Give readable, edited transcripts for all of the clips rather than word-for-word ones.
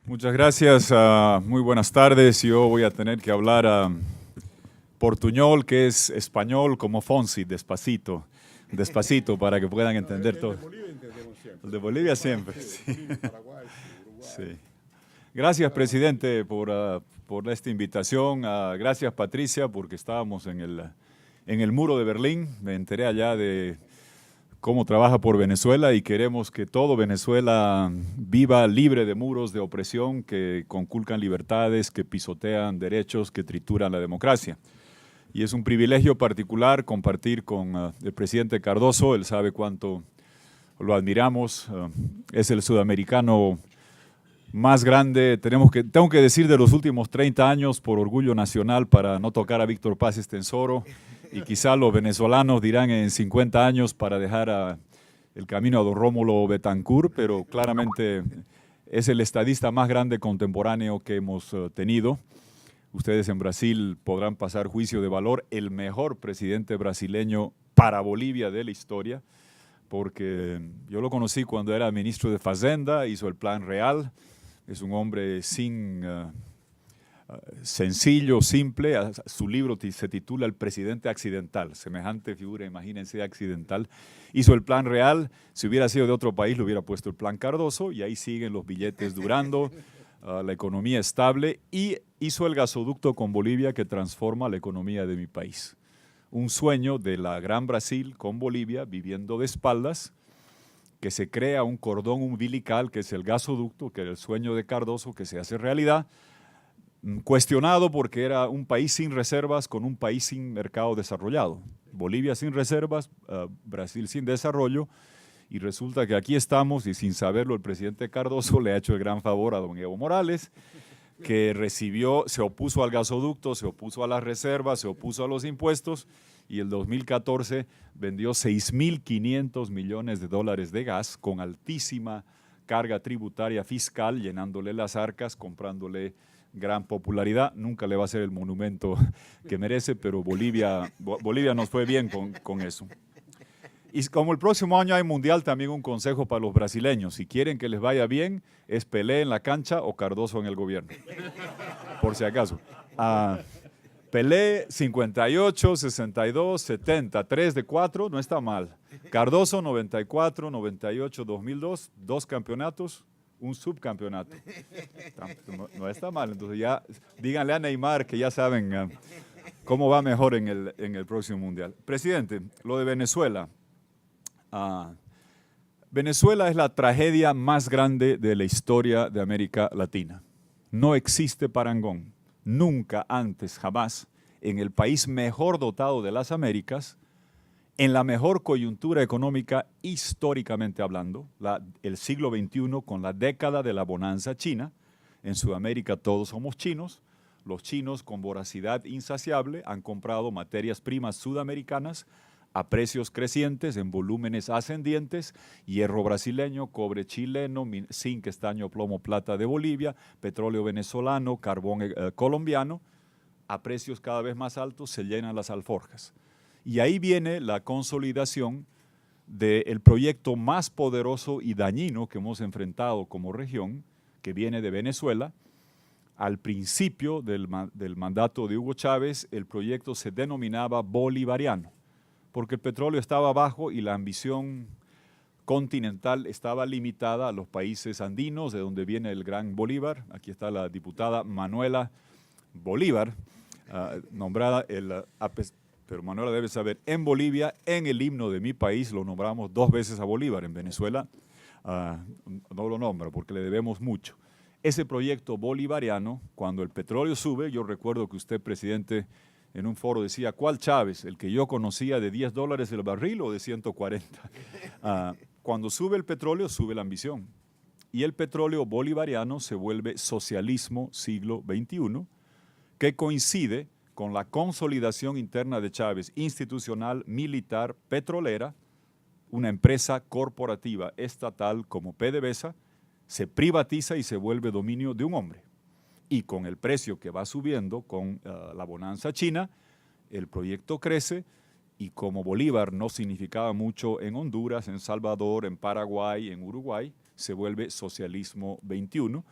Muchas gracias. Muy buenas tardes. Yo voy a tener que hablar portuñol, que es español como Fonsi, despacito. Despacito, para que puedan entender El todo. de Bolivia entendemos siempre. El de Bolivia Paraguay, siempre, sí, sí. Bolivia, Paraguay, sí, Uruguay. Sí. Gracias, Claro. presidente, por esta invitación. Gracias, Patricia, porque estábamos en el muro de Berlín. Me enteré allá de cómo trabaja por Venezuela y queremos que todo Venezuela viva libre de muros de opresión que conculcan libertades, que pisotean derechos, que trituran la democracia. Y es un privilegio particular compartir con el presidente Cardoso. Él sabe cuánto lo admiramos. Es el sudamericano más grande, tengo que decir, de los últimos 30 años, por orgullo nacional, para no tocar a Víctor Paz Estenssoro, y quizá los venezolanos dirán en 50 años para dejar el camino a don Rómulo Betancourt, pero claramente es el estadista más grande contemporáneo que hemos tenido. Ustedes en Brasil podrán pasar juicio de valor, el mejor presidente brasileño para Bolivia de la historia, porque yo lo conocí cuando era ministro de Fazenda, hizo el Plan Real. Es un hombre sencillo, simple. Su libro se titula El presidente accidental. Semejante figura, imagínense, accidental. Hizo el Plan Real. Si hubiera sido de otro país, le hubiera puesto el Plan Cardoso, y ahí siguen los billetes durando, la economía estable, y hizo el gasoducto con Bolivia que transforma la economía de mi país. Un sueño de la Gran Brasil con Bolivia, viviendo de espaldas, que se crea un cordón umbilical, que es el gasoducto, que era el sueño de Cardoso, que se hace realidad, cuestionado porque era un país sin reservas con un país sin mercado desarrollado. Bolivia sin reservas, Brasil sin desarrollo, y resulta que aquí estamos, y sin saberlo el presidente Cardoso le ha hecho el gran favor a don Evo Morales, que se opuso al gasoducto, se opuso a las reservas, se opuso a los impuestos, y el 2014 vendió 6.500 millones de dólares de gas con altísima carga tributaria fiscal, llenándole las arcas, comprándole gran popularidad. Nunca le va a ser el monumento que merece, pero Bolivia nos fue bien con eso. Y como el próximo año hay mundial, también un consejo para los brasileños. Si quieren que les vaya bien, es Pelé en la cancha o Cardoso en el gobierno. Por si acaso. Pelé 58, 62, 70, 3 de 4, no está mal. Cardoso 94, 98, 2002, 2 campeonatos, un subcampeonato. No está mal. Entonces ya díganle a Neymar que ya saben cómo va mejor en el próximo mundial. Presidente, lo de Venezuela. Venezuela es la tragedia más grande de la historia de América Latina. No existe parangón. Nunca antes, jamás, en el país mejor dotado de las Américas, en la mejor coyuntura económica históricamente hablando, el siglo XXI con la década de la bonanza china. En Sudamérica todos somos chinos. Los chinos, con voracidad insaciable, han comprado materias primas sudamericanas a precios crecientes, en volúmenes ascendientes: hierro brasileño, cobre chileno, zinc, estaño, plomo, plata de Bolivia, petróleo venezolano, carbón colombiano. A precios cada vez más altos se llenan las alforjas. Y ahí viene la consolidación del proyecto más poderoso y dañino que hemos enfrentado como región, que viene de Venezuela. Al principio del mandato de Hugo Chávez, el proyecto se denominaba bolivariano, porque el petróleo estaba bajo y la ambición continental estaba limitada a los países andinos, de donde viene el gran Bolívar. Aquí está la diputada Manuela Bolívar, nombrada, pero Manuela debe saber, en Bolivia, en el himno de mi país, lo nombramos 2 veces a Bolívar. En Venezuela no lo nombra porque le debemos mucho. Ese proyecto bolivariano, cuando el petróleo sube, yo recuerdo que usted, presidente, en un foro decía: ¿cuál Chávez? ¿El que yo conocía de $10 el barril o de 140? Cuando sube el petróleo, sube la ambición. Y el petróleo bolivariano se vuelve socialismo siglo XXI, que coincide con la consolidación interna de Chávez, institucional, militar, petrolera. Una empresa corporativa estatal como PDVSA se privatiza y se vuelve dominio de un hombre. Y con el precio que va subiendo con la bonanza china, el proyecto crece, y como Bolívar no significaba mucho en Honduras, en Salvador, en Paraguay, en Uruguay, se vuelve socialismo XXI,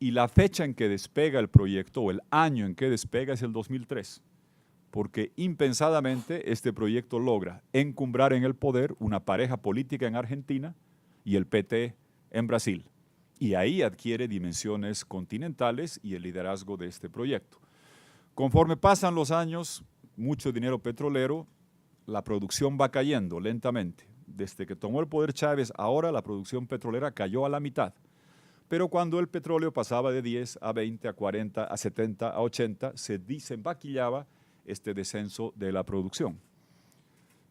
Y la fecha en que despega el proyecto, o el año en que despega, es el 2003, porque impensadamente este proyecto logra encumbrar en el poder una pareja política en Argentina y el PT en Brasil. Y ahí adquiere dimensiones continentales y el liderazgo de este proyecto. Conforme pasan los años, mucho dinero petrolero, la producción va cayendo lentamente. Desde que tomó el poder Chávez, ahora la producción petrolera cayó a la mitad. Pero cuando el petróleo pasaba de 10 a 20, a 40, a 70, a 80, se desenvaquillaba este descenso de la producción.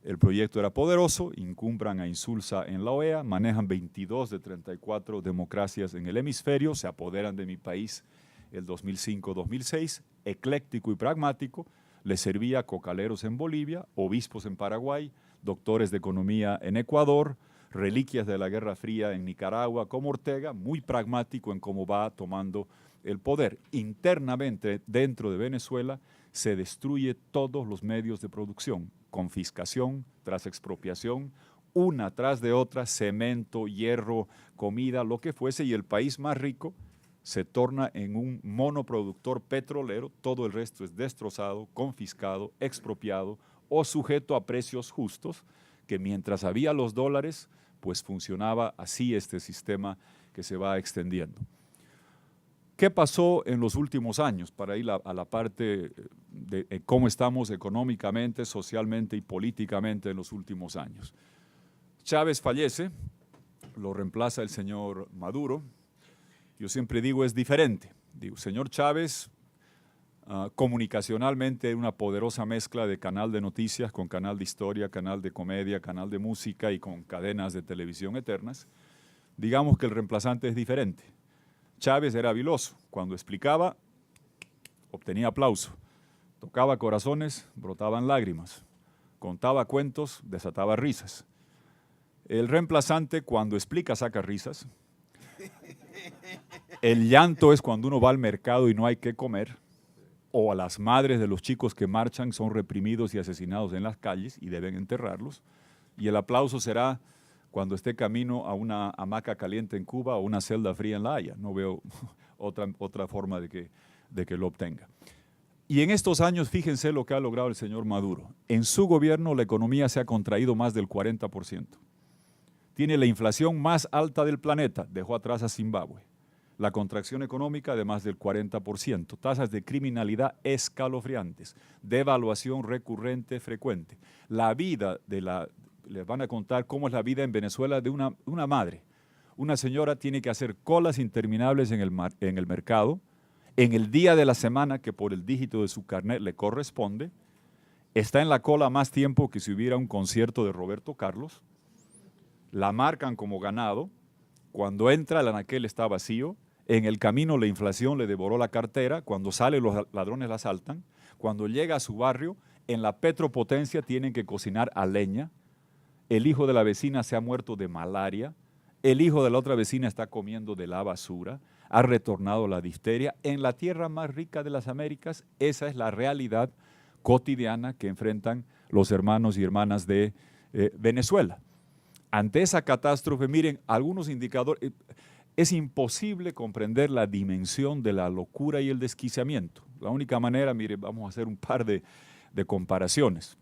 El proyecto era poderoso, incumbran a Insulza en la OEA, manejan 22 de 34 democracias en el hemisferio, se apoderan de mi país el 2005-2006, ecléctico y pragmático, les servía cocaleros en Bolivia, obispos en Paraguay, doctores de economía en Ecuador, reliquias de la Guerra Fría en Nicaragua, como Ortega, muy pragmático en cómo va tomando el poder. Internamente, dentro de Venezuela, se destruye todos los medios de producción, confiscación tras expropiación, una tras de otra, cemento, hierro, comida, lo que fuese, y el país más rico se torna en un monoproductor petrolero, todo el resto es destrozado, confiscado, expropiado o sujeto a precios justos, que mientras había los dólares, pues funcionaba así este sistema que se va extendiendo. ¿Qué pasó en los últimos años? Para ir a la parte de cómo estamos económicamente, socialmente y políticamente en los últimos años. Chávez fallece, lo reemplaza el señor Maduro. Yo siempre digo es diferente. Digo, señor Chávez, comunicacionalmente una poderosa mezcla de canal de noticias con canal de historia, canal de comedia, canal de música y con cadenas de televisión eternas. Digamos que el reemplazante es diferente. Chávez era habiloso. Cuando explicaba, obtenía aplauso. Tocaba corazones, brotaban lágrimas. Contaba cuentos, desataba risas. El reemplazante, cuando explica, saca risas. El llanto es cuando uno va al mercado y no hay qué comer, o a las madres de los chicos que marchan son reprimidos y asesinados en las calles y deben enterrarlos. Y el aplauso será cuando esté camino a una hamaca caliente en Cuba o una celda fría en La Haya. No veo otra forma de que lo obtenga. Y en estos años, fíjense lo que ha logrado el señor Maduro. En su gobierno la economía se ha contraído más del 40%. Tiene la inflación más alta del planeta, dejó atrás a Zimbabue. La contracción económica de más del 40%, tasas de criminalidad escalofriantes, devaluación recurrente frecuente. La vida les van a contar cómo es la vida en Venezuela de una madre. Una señora tiene que hacer colas interminables en el mercado, en el día de la semana que por el dígito de su carnet le corresponde, está en la cola más tiempo que si hubiera un concierto de Roberto Carlos, la marcan como ganado, cuando entra el anaquel está vacío, en el camino la inflación le devoró la cartera, cuando sale los ladrones la asaltan, cuando llega a su barrio, en la petropotencia tienen que cocinar a leña, el hijo de la vecina se ha muerto de malaria, el hijo de la otra vecina está comiendo de la basura, ha retornado la difteria. En la tierra más rica de las Américas, esa es la realidad cotidiana que enfrentan los hermanos y hermanas de Venezuela. Ante esa catástrofe, miren, algunos indicadores, es imposible comprender la dimensión de la locura y el desquiciamiento. La única manera, miren, vamos a hacer un par de comparaciones.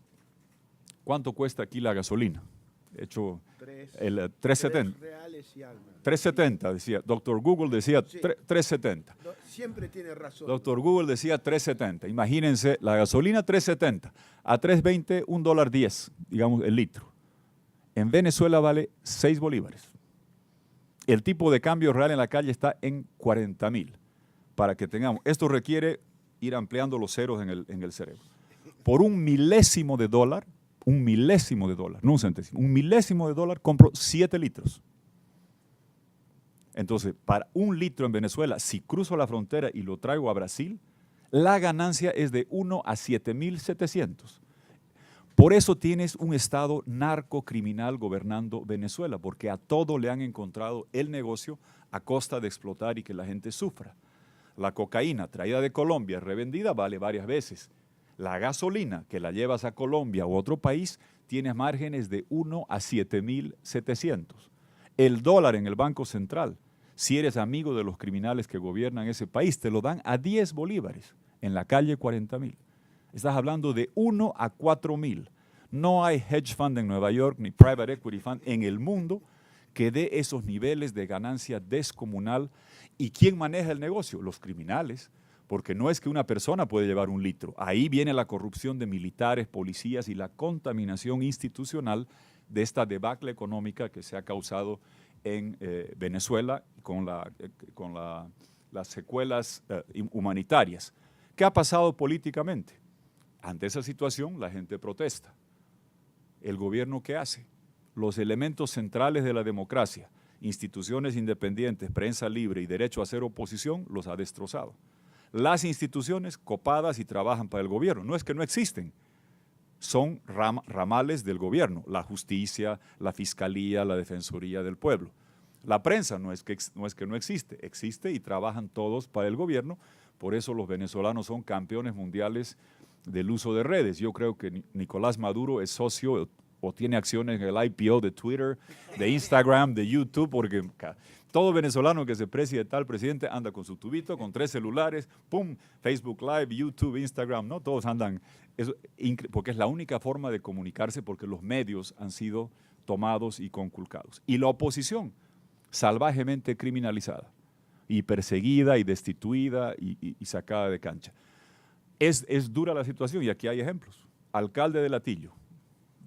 ¿Cuánto cuesta aquí la gasolina? Hecho el 3.70. Reales y algo. 3.70 decía, Dr. Google decía Sí. 3.70. No, siempre tiene razón. Dr. Google decía 3.70. Imagínense, la gasolina 3.70, a 3.20, $1.10, digamos, el litro. En Venezuela vale 6 bolívares. El tipo de cambio real en la calle está en 40.000. Para que tengamos, esto requiere ir ampliando los ceros en el cerebro. Por un milésimo de dólar, no un centésimo, un milésimo de dólar compro 7 litros. Entonces, para un litro en Venezuela, si cruzo la frontera y lo traigo a Brasil, la ganancia es de 1 a 7.700. Por eso tienes un estado narcocriminal gobernando Venezuela, porque a todo le han encontrado el negocio a costa de explotar y que la gente sufra. La cocaína traída de Colombia, revendida, vale varias veces. La gasolina que la llevas a Colombia u otro país, tienes márgenes de 1 a 7.700. El dólar en el Banco Central Si eres amigo de los criminales que gobiernan ese país, te lo dan a 10 bolívares, en la calle 40.000. Estás hablando de 1 a 4.000. No hay hedge fund en Nueva York ni private equity fund en el mundo que dé esos niveles de ganancia descomunal. ¿Y quién maneja el negocio? Los criminales, porque no es que una persona puede llevar 1 litro. Ahí viene la corrupción de militares, policías y la contaminación institucional de esta debacle económica que se ha causado en Venezuela con las secuelas humanitarias. ¿Qué ha pasado políticamente? Ante esa situación, la gente protesta. ¿El gobierno qué hace? Los elementos centrales de la democracia, instituciones independientes, prensa libre y derecho a hacer oposición, los ha destrozado. Las instituciones copadas y trabajan para el gobierno. No es que no existen, son ramales del gobierno, la justicia, la fiscalía, la defensoría del pueblo. La prensa no es que no existe, existe y trabajan todos para el gobierno. Por eso los venezolanos son campeones mundiales del uso de redes. Yo creo que Nicolás Maduro es socio o tiene acciones en el IPO de Twitter, de Instagram, de YouTube, porque todo venezolano que se precie de tal presidente anda con su tubito, con 3 celulares, ¡pum!, Facebook Live, YouTube, Instagram, ¿no? Todos andan, porque es la única forma de comunicarse, porque los medios han sido tomados y conculcados. Y la oposición, salvajemente criminalizada, y perseguida, y destituida, y sacada de cancha. Es dura la situación, y aquí hay ejemplos. Alcalde de Latillo,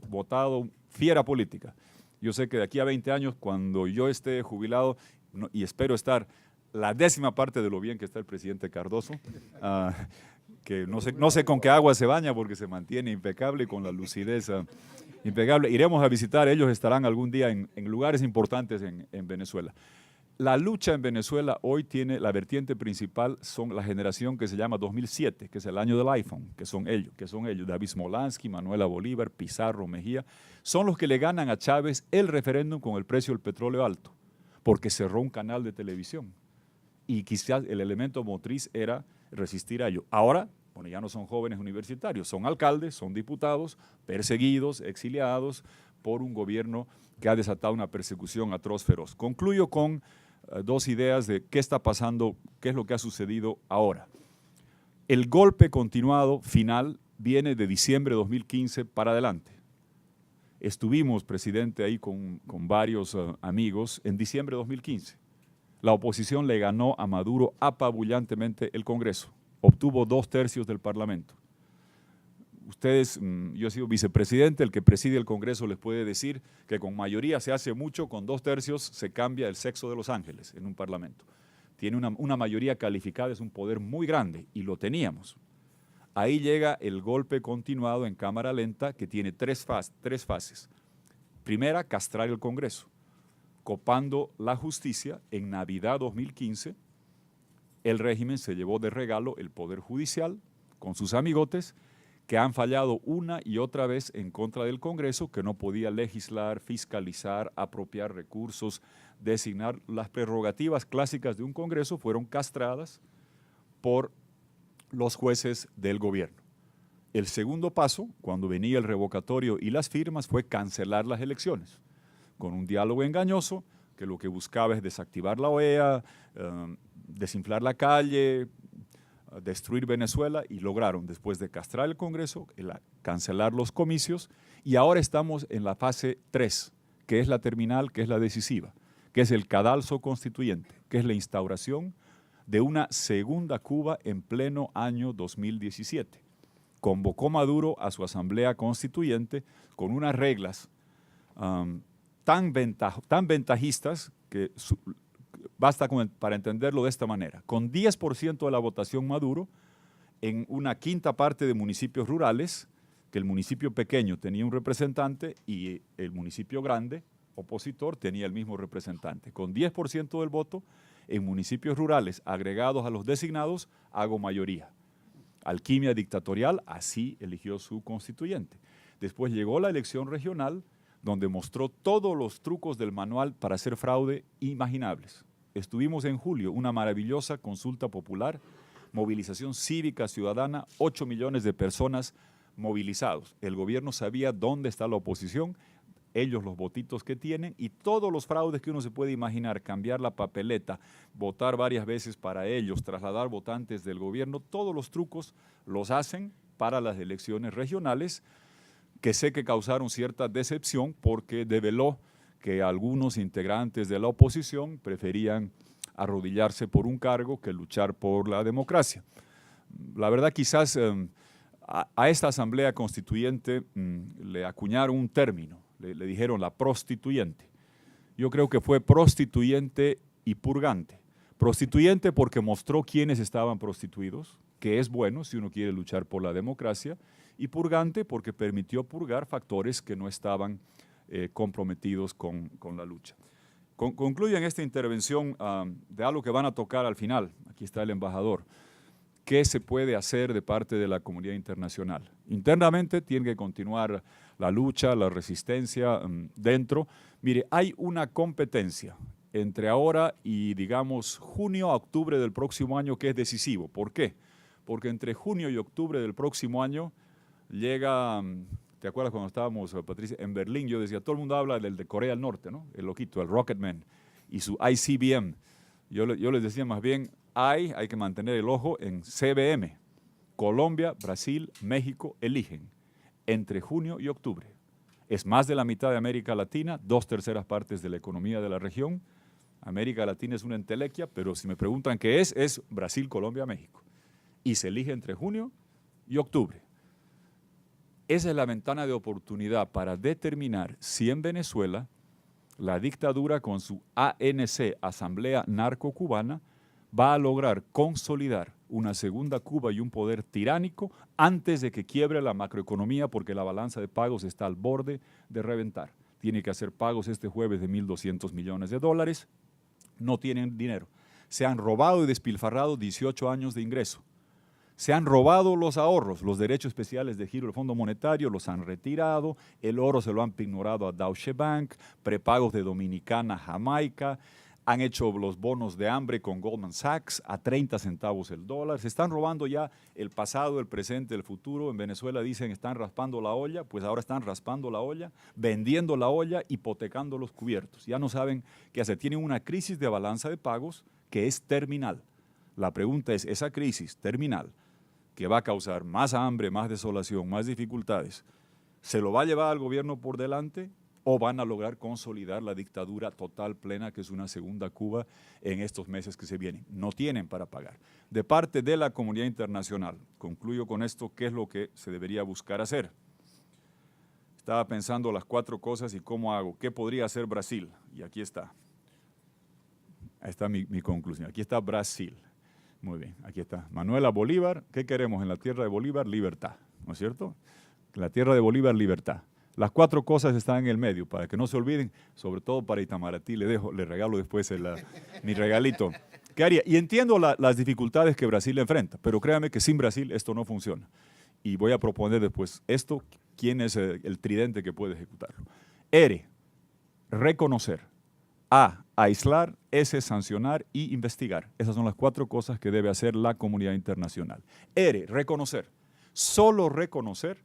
votado, fiera política. Yo sé que de aquí a 20 años, cuando yo esté jubilado, y espero estar la 10ª parte de lo bien que está el presidente Cardoso, que no sé con qué agua se baña porque se mantiene impecable y con la lucidez impecable. Iremos a visitar, ellos estarán algún día en lugares importantes en Venezuela. La lucha en Venezuela hoy tiene la vertiente principal, son la generación que se llama 2007, que es el año del iPhone, que son ellos, David Smolansky, Manuela Bolívar, Pizarro, Mejía, son los que le ganan a Chávez el referéndum con el precio del petróleo alto, porque cerró un canal de televisión y quizás el elemento motriz era resistir a ello. Ahora, bueno, ya no son jóvenes universitarios, son alcaldes, son diputados, perseguidos, exiliados por un gobierno que ha desatado una persecución atroz, feroz. Concluyo con 2 ideas de qué está pasando, qué es lo que ha sucedido ahora. El golpe continuado final viene de diciembre de 2015 para adelante. Estuvimos, presidente, ahí con varios amigos en diciembre de 2015. La oposición le ganó a Maduro apabullantemente el Congreso. Obtuvo 2/3 del Parlamento. Ustedes, yo he sido vicepresidente, el que preside el Congreso les puede decir que con mayoría se hace mucho, con 2/3 se cambia el sexo de los ángeles en un parlamento. Tiene una mayoría calificada, es un poder muy grande y lo teníamos. Ahí llega el golpe continuado en cámara lenta que tiene 3 fases. Primera, castrar el Congreso, copando la justicia. En Navidad 2015, el régimen se llevó de regalo el Poder Judicial con sus amigotes, que han fallado una y otra vez en contra del Congreso, que no podía legislar, fiscalizar, apropiar recursos, designar. Las prerrogativas clásicas de un Congreso fueron castradas por los jueces del gobierno. El segundo paso, cuando venía el revocatorio y las firmas, fue cancelar las elecciones, con un diálogo engañoso que lo que buscaba es desactivar la OEA, desinflar la calle, destruir Venezuela, y lograron, después de castrar el Congreso, cancelar los comicios, y ahora estamos en la fase 3, que es la terminal, que es la decisiva, que es el cadalso constituyente, que es la instauración de una segunda Cuba en pleno año 2017. Convocó Maduro a su asamblea constituyente con unas reglas tan ventajistas que basta para entenderlo de esta manera. Con 10% de la votación Maduro, en una 1/5 parte de municipios rurales, que el municipio pequeño tenía un representante y el municipio grande, opositor, tenía el mismo representante. Con 10% del voto, en municipios rurales agregados a los designados, hago mayoría. Alquimia dictatorial, así eligió su constituyente. Después llegó la elección regional, donde mostró todos los trucos del manual para hacer fraude imaginables. Estuvimos en julio, una maravillosa consulta popular, movilización cívica ciudadana, 8 millones de personas movilizados. El gobierno sabía dónde está la oposición, ellos los votitos que tienen y todos los fraudes que uno se puede imaginar, cambiar la papeleta, votar varias veces para ellos, trasladar votantes del gobierno, todos los trucos los hacen para las elecciones regionales, que sé que causaron cierta decepción porque develó que algunos integrantes de la oposición preferían arrodillarse por un cargo que luchar por la democracia. La verdad, quizás a esta asamblea constituyente le acuñaron un término, le dijeron la prostituyente. Yo creo que fue prostituyente y purgante. Prostituyente porque mostró quiénes estaban prostituidos, que es bueno si uno quiere luchar por la democracia, y purgante porque permitió purgar factores que no estaban comprometidos con la lucha. Concluyen esta intervención de algo que van a tocar al final. Aquí está el embajador. ¿Qué se puede hacer de parte de la comunidad internacional? Internamente tiene que continuar la lucha, la resistencia dentro. Mire, hay una competencia entre ahora y, digamos, junio a octubre del próximo año que es decisivo. ¿Por qué? Porque entre junio y octubre del próximo año llega... ¿Te acuerdas cuando estábamos, Patricia, en Berlín? Yo decía, todo el mundo habla del de Corea del Norte, ¿no? El loquito, el Rocketman y su ICBM. Yo les decía más bien, hay que mantener el ojo en CBM. Colombia, Brasil, México eligen entre junio y octubre. Es más de la mitad de América Latina, 2/3 partes de la economía de la región. América Latina es una entelequia, pero si me preguntan qué es Brasil, Colombia, México. Y se elige entre junio y octubre. Esa es la ventana de oportunidad para determinar si en Venezuela la dictadura con su ANC, Asamblea Narco-Cubana, va a lograr consolidar una segunda Cuba y un poder tiránico antes de que quiebre la macroeconomía porque la balanza de pagos está al borde de reventar. Tiene que hacer pagos este jueves de $1.200 millones. No tienen dinero. Se han robado y despilfarrado 18 años de ingreso. Se han robado los ahorros, los derechos especiales de giro del Fondo Monetario, los han retirado, el oro se lo han ignorado a Deutsche Bank, prepagos de Dominicana, Jamaica, han hecho los bonos de hambre con Goldman Sachs a 30 centavos el dólar, se están robando ya el pasado, el presente, el futuro. En Venezuela dicen están raspando la olla, pues ahora están raspando la olla, vendiendo la olla, hipotecando los cubiertos. Ya no saben qué hacer, tienen una crisis de balanza de pagos que es terminal. La pregunta es, esa crisis terminal, que va a causar más hambre, más desolación, más dificultades, ¿se lo va a llevar al gobierno por delante o van a lograr consolidar la dictadura total, plena, que es una segunda Cuba en estos meses que se vienen? No tienen para pagar. De parte de la comunidad internacional, concluyo con esto, ¿qué es lo que se debería buscar hacer? Estaba pensando las 4 cosas y cómo hago. ¿Qué podría hacer Brasil? Y aquí está. Ahí está mi conclusión. Aquí está Brasil. Muy bien, aquí está. Manuela Bolívar, ¿qué queremos en la tierra de Bolívar? Libertad, ¿no es cierto? En la tierra de Bolívar, libertad. Las 4 cosas están en el medio, para que no se olviden, sobre todo para Itamaraty, le regalo después mi regalito. ¿Qué haría? Y entiendo las dificultades que Brasil enfrenta, pero créame que sin Brasil esto no funciona. Y voy a proponer después esto, quién es el tridente que puede ejecutarlo. R, reconocer. A, aislar. S, sancionar y investigar. Esas son las 4 cosas que debe hacer la comunidad internacional. R, reconocer. Solo reconocer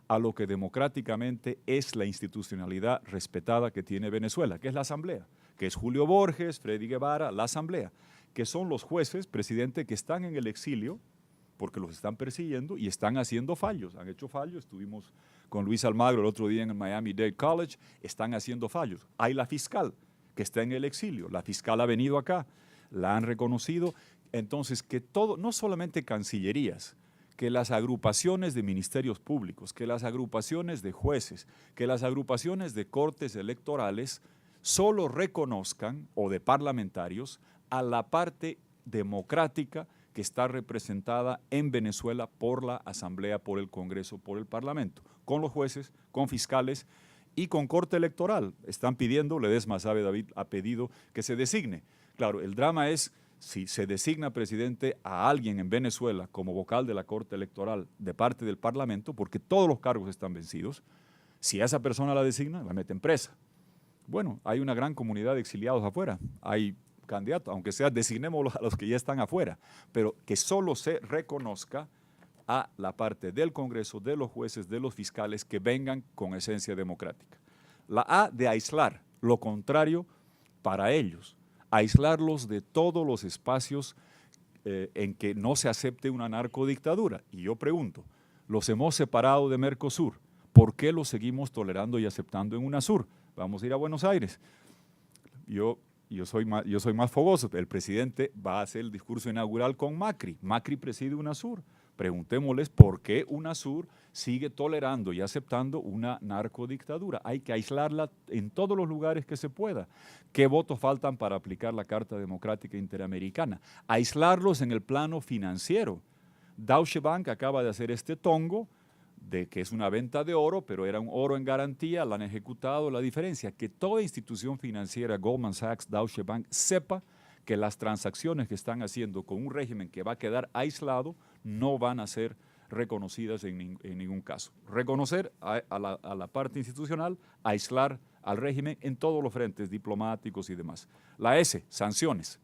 a lo que democráticamente es la institucionalidad respetada que tiene Venezuela, que es la Asamblea, que es Julio Borges, Freddy Guevara, la Asamblea, que son los jueces, presidente, que están en el exilio porque los están persiguiendo y están haciendo fallos. Han hecho fallos. Estuvimos con Luis Almagro el otro día en el Miami-Dade College. Están haciendo fallos. Hay la fiscal que está en el exilio. La fiscal ha venido acá, la han reconocido. Entonces, que todo, no solamente cancillerías, que las agrupaciones de ministerios públicos, que las agrupaciones de jueces, que las agrupaciones de cortes electorales solo reconozcan, o de parlamentarios, a la parte democrática que está representada en Venezuela por la Asamblea, por el Congreso, por el Parlamento, con los jueces, con fiscales y con corte electoral. Están pidiendo, Ledesma Sabe David ha pedido que se designe. Claro, el drama es si se designa presidente a alguien en Venezuela como vocal de la corte electoral de parte del Parlamento, porque todos los cargos están vencidos, si a esa persona la designa, la meten presa. Bueno, hay una gran comunidad de exiliados afuera, hay candidatos, aunque sea designémoslos a los que ya están afuera, pero que solo se reconozca a la parte del Congreso, de los jueces, de los fiscales que vengan con esencia democrática. La A de aislar, lo contrario para ellos, aislarlos de todos los espacios en que no se acepte una narcodictadura. Y yo pregunto, los hemos separado de Mercosur, ¿por qué los seguimos tolerando y aceptando en UNASUR? Vamos a ir a Buenos Aires. Yo soy más fogoso. El presidente va a hacer el discurso inaugural con Macri. Macri preside UNASUR. Preguntémosles por qué UNASUR sigue tolerando y aceptando una narcodictadura. Hay que aislarla en todos los lugares que se pueda. ¿Qué votos faltan para aplicar la Carta Democrática Interamericana? Aislarlos en el plano financiero. Deutsche Bank acaba de hacer este tongo, de que es una venta de oro, pero era un oro en garantía, la han ejecutado. La diferencia, que toda institución financiera, Goldman Sachs, Deutsche Bank, sepa que las transacciones que están haciendo con un régimen que va a quedar aislado no van a ser reconocidas en ningún caso. Reconocer a la parte institucional, aislar al régimen en todos los frentes diplomáticos y demás. La S, sanciones.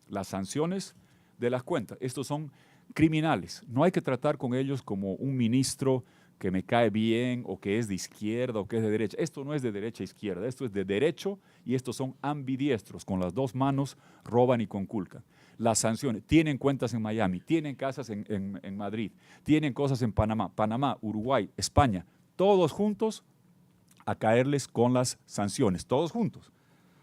Las sanciones de las cuentas. Estos son criminales. No hay que tratar con ellos como un ministro que me cae bien o que es de izquierda o que es de derecha. Esto no es de derecha a izquierda, esto es de derecho y estos son ambidiestros. Con las dos manos roban y conculcan. Las sanciones, tienen cuentas en Miami, tienen casas en Madrid, tienen cosas en Panamá, Uruguay, España, todos juntos a caerles con las sanciones, todos juntos.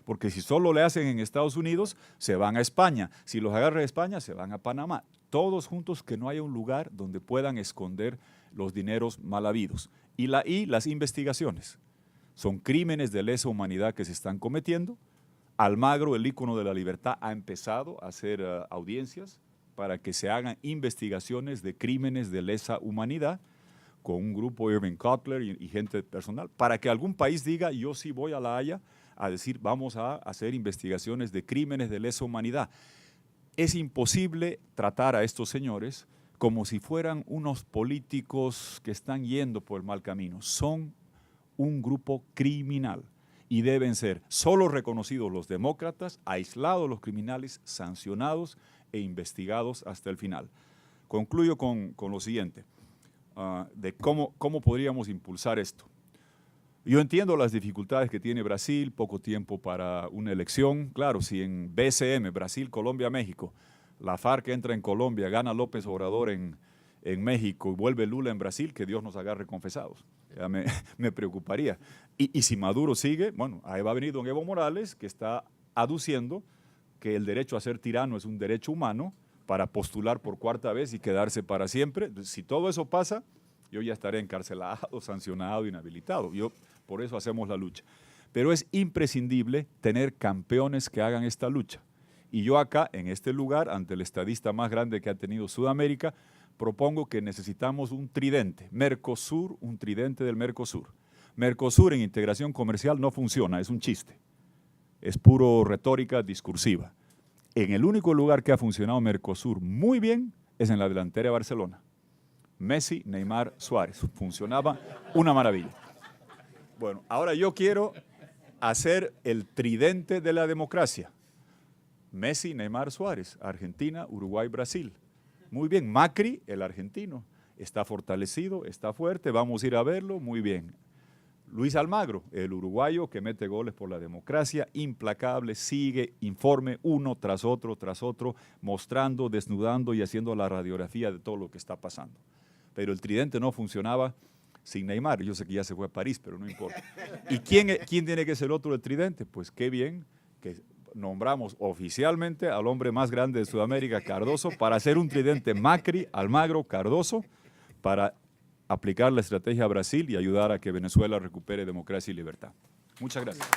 Porque si solo le hacen en Estados Unidos, se van a España. Si los agarra de España, se van a Panamá. Todos juntos, que no haya un lugar donde puedan esconder los dineros mal habidos. Y las investigaciones. Son crímenes de lesa humanidad que se están cometiendo. Almagro, el ícono de la libertad, ha empezado a hacer audiencias para que se hagan investigaciones de crímenes de lesa humanidad con un grupo, Irving Cutler y gente personal, para que algún país diga, yo sí voy a La Haya a decir, vamos a hacer investigaciones de crímenes de lesa humanidad. Es imposible tratar a estos señores como si fueran unos políticos que están yendo por el mal camino. Son un grupo criminal y deben ser solo reconocidos los demócratas, aislados los criminales, sancionados e investigados hasta el final. Concluyo con lo siguiente, de cómo podríamos impulsar esto. Yo entiendo las dificultades que tiene Brasil, poco tiempo para una elección. Claro, si en BCM, Brasil, Colombia, México, la FARC entra en Colombia, gana López Obrador en México y vuelve Lula en Brasil, que Dios nos agarre confesados. Ya me preocuparía. Y si Maduro sigue, bueno, ahí va a venir don Evo Morales, que está aduciendo que el derecho a ser tirano es un derecho humano para postular por cuarta vez y quedarse para siempre. Si todo eso pasa, yo ya estaré encarcelado, sancionado, inhabilitado. Por eso hacemos la lucha. Pero es imprescindible tener campeones que hagan esta lucha. Y yo acá, en este lugar, ante el estadista más grande que ha tenido Sudamérica, propongo que necesitamos un tridente. Mercosur, un tridente del Mercosur. Mercosur en integración comercial no funciona, es un chiste. Es puro retórica discursiva. En el único lugar que ha funcionado Mercosur muy bien es en la delantera de Barcelona. Messi, Neymar, Suárez. Funcionaba una maravilla. Bueno, ahora yo quiero hacer el tridente de la democracia. Messi, Neymar, Suárez, Argentina, Uruguay, Brasil. Muy bien, Macri, el argentino, está fortalecido, está fuerte, vamos a ir a verlo, muy bien. Luis Almagro, el uruguayo que mete goles por la democracia, implacable, sigue, informe uno tras otro, mostrando, desnudando y haciendo la radiografía de todo lo que está pasando. Pero el tridente no funcionaba sin Neymar. Yo sé que ya se fue a París, pero no importa. ¿Y quién tiene que ser el otro del tridente? Pues qué bien que nombramos oficialmente al hombre más grande de Sudamérica, Cardoso, para hacer un tridente Macri, Almagro, Cardoso, para aplicar la estrategia a Brasil y ayudar a que Venezuela recupere democracia y libertad. Muchas gracias.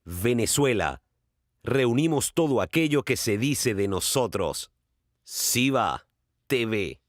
Venezuela. Reunimos todo aquello que se dice de nosotros. SIVA TV.